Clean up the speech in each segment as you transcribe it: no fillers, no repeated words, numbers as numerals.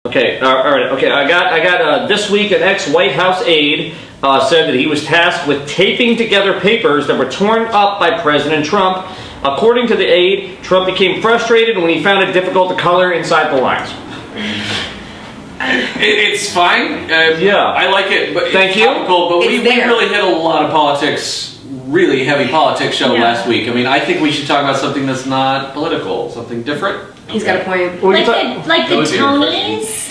Okay, all right. Okay, I got. This week, an ex-White House aide said that he was tasked with taping together papers that were torn up by President Trump. According to the aide, Trump became frustrated when he found it difficult to color inside the lines. It's fine. Yeah, I like it. But thank you. Topical, but we really hit a lot of politics, really heavy politics show last week. I mean, I think we should talk about something that's not political, something different. He's got a point. Like the Tonys.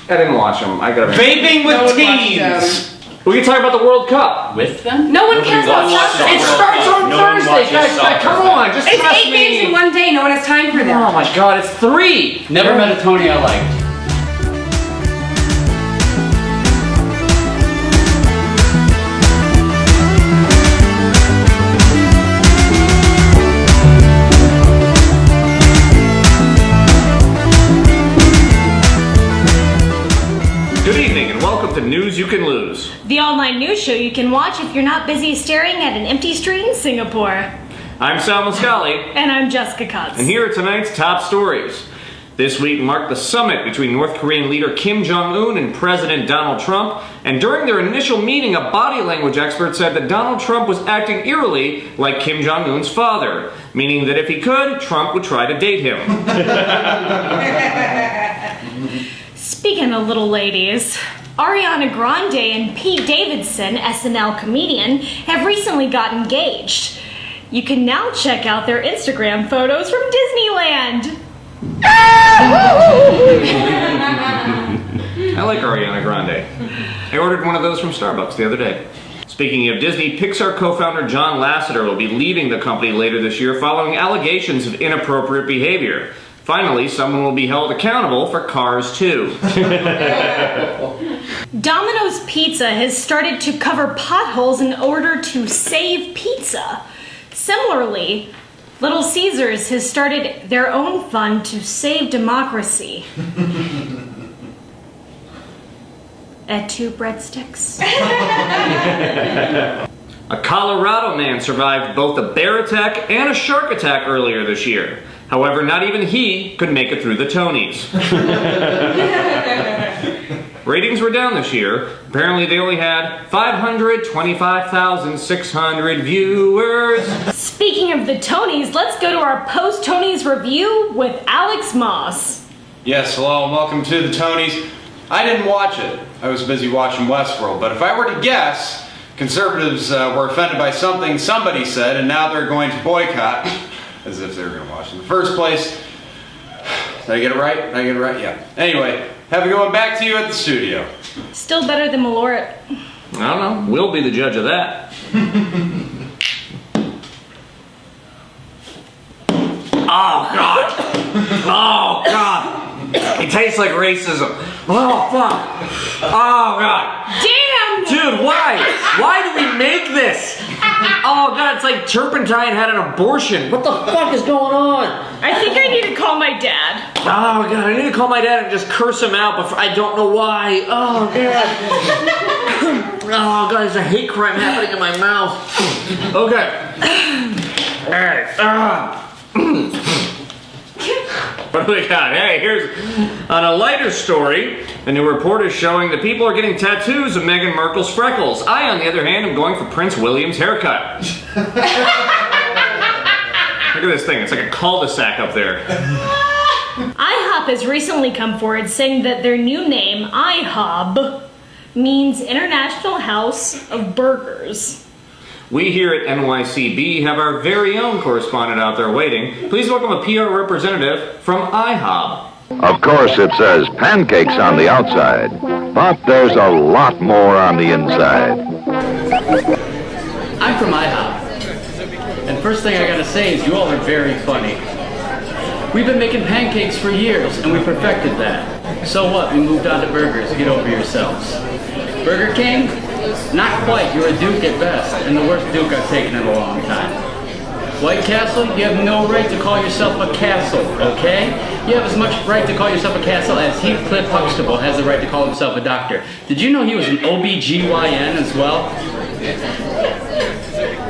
I didn't watch them. I got vaping with teens. We can talk about the World Cup. With them? No one cares about soccer. It starts on Thursday, guys. Come on, just it's trust 8 games me. in one day. No one has time for that. Oh my God, it's 3. Never met a Tony I liked. Good evening and welcome to News You Can Lose. The online news show you can watch if you're not busy staring at an empty street in Singapore. I'm Sal Muscali. And I'm Jessica Cutts. And here are tonight's top stories. This week marked the summit between North Korean leader Kim Jong-un and President Donald Trump. And during their initial meeting, a body language expert said that Donald Trump was acting eerily like Kim Jong-un's father, meaning that if he could, Trump would try to date him. Speaking of little ladies, Ariana Grande and Pete Davidson, SNL comedian, have recently got engaged. You can now check out their Instagram photos from Disneyland. I like Ariana Grande. I ordered one of those from Starbucks the other day. Speaking of Disney, Pixar co-founder John Lasseter will be leaving the company later this year following allegations of inappropriate behavior. Finally, someone will be held accountable for Cars 2. Domino's Pizza has started to cover potholes in order to save pizza. Similarly, Little Caesars has started their own fund to save democracy. Add 2 breadsticks. A Colorado man survived both a bear attack and a shark attack earlier this year. However, not even he could make it through the Tonys. Ratings were down this year. Apparently they only had 525,600 viewers. Speaking of the Tonys, let's go to our post-Tonys review with Alex Moss. Yes, hello and welcome to the Tonys. I didn't watch it. I was busy watching Westworld. But if I were to guess, conservatives were offended by something somebody said and now they're going to boycott. As if they were going to watch it in the first place. Did I get it right? Did I get it right? Yeah. Anyway, have a good one back to you at the studio. Still better than Malort. I don't know. We'll be the judge of that. Oh, God. Oh, God. It tastes like racism. Oh, fuck. Oh, God. Damn! Dude, why? Why do we make this? Oh, God, it's like Turpentine had an abortion. What the fuck is going on? I think I need to call my dad. Oh, God, I need to call my dad and just curse him out, but I don't know why. Oh, God. Oh, God, there's a hate crime happening in my mouth. Okay. All right. What do we got? Hey, here's on a lighter story. A new report is showing that people are getting tattoos of Meghan Markle's freckles. I, on the other hand, am going for Prince William's haircut. Look at this thing. It's like a cul-de-sac up there. IHOP has recently come forward saying that their new name, IHOB, means International House of Burgers. We here at NYCB have our very own correspondent out there waiting. Please welcome a PR representative from IHOB. Of course it says pancakes on the outside, but there's a lot more on the inside. I'm from IHOP. And first thing I gotta say is you all are very funny. We've been making pancakes for years and we perfected that. So what? We moved on to burgers. Get over yourselves. Burger King? Not quite. You're a Duke at best, and the worst Duke I've taken in a long time. White Castle, you have no right to call yourself a castle, okay? You have as much right to call yourself a castle as Heathcliff Huxtable has the right to call himself a doctor. Did you know he was an OBGYN as well?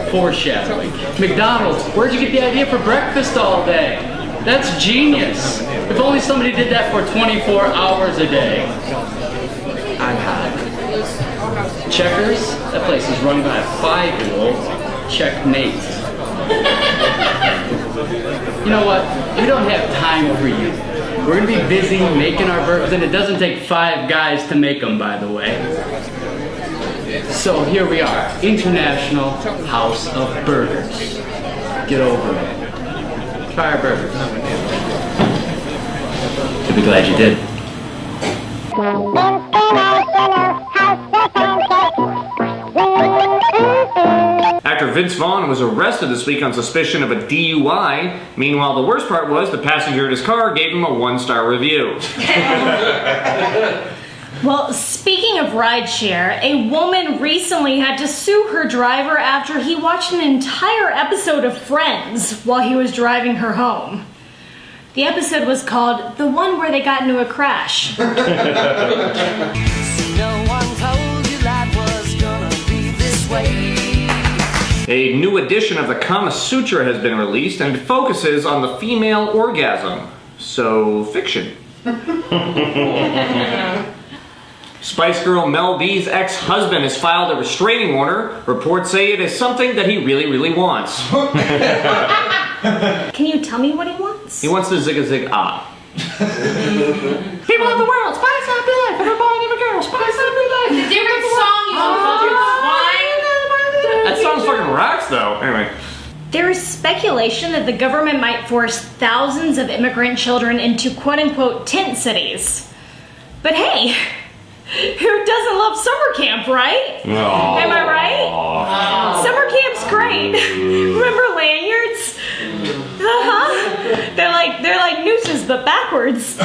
Foreshadowing. McDonald's, where'd you get the idea for breakfast all day? That's genius. If only somebody did that for 24 hours a day. I'm hot. Checkers? That place is run by a 5-year-old. Checkmate. You know what? We don't have time for you. We're gonna be busy making our burgers, and it doesn't take 5 guys to make them, by the way. So here we are, International House of Burgers. Get over it. Try our burgers. You'll be glad you did. Actor Vince Vaughn was arrested this week on suspicion of a DUI. Meanwhile, the worst part was the passenger in his car gave him a 1-star review. Well, speaking of rideshare, a woman recently had to sue her driver after he watched an entire episode of Friends while he was driving her home. The episode was called The One Where They Got Into a Crash. No one told you life was gonna be this way. A new edition of the Kama Sutra has been released and it focuses on the female orgasm. So, fiction. Spice Girl Mel B's ex-husband has filed a restraining order. Reports say it is something that he really, really wants. Can you tell me what he wants? He wants to zig-a-zig-ah. People of the world, spice up your life. Every boy and every girl, spice up your life. It's a different song, you uncultured swine. That song fucking rocks, though. Anyway. There is speculation that the government might force thousands of immigrant children into quote-unquote tent cities. But hey, who doesn't love summer camp, right? Oh. Am I right? Summer camp's great. Remember lanyards? They're like nooses but backwards.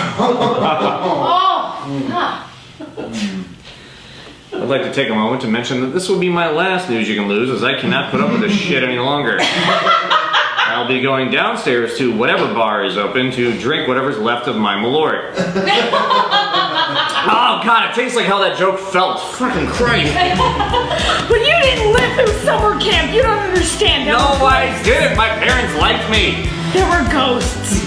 I'd like to take a moment to mention that this will be my last news you can lose, as I cannot put up with this shit any longer. I'll be going downstairs to whatever bar is open to drink whatever's left of my Malort. Oh god, it tastes like how that joke felt. Fucking Christ. But you didn't live through summer camp. You don't understand. No, I didn't. My parents liked me. There were ghosts.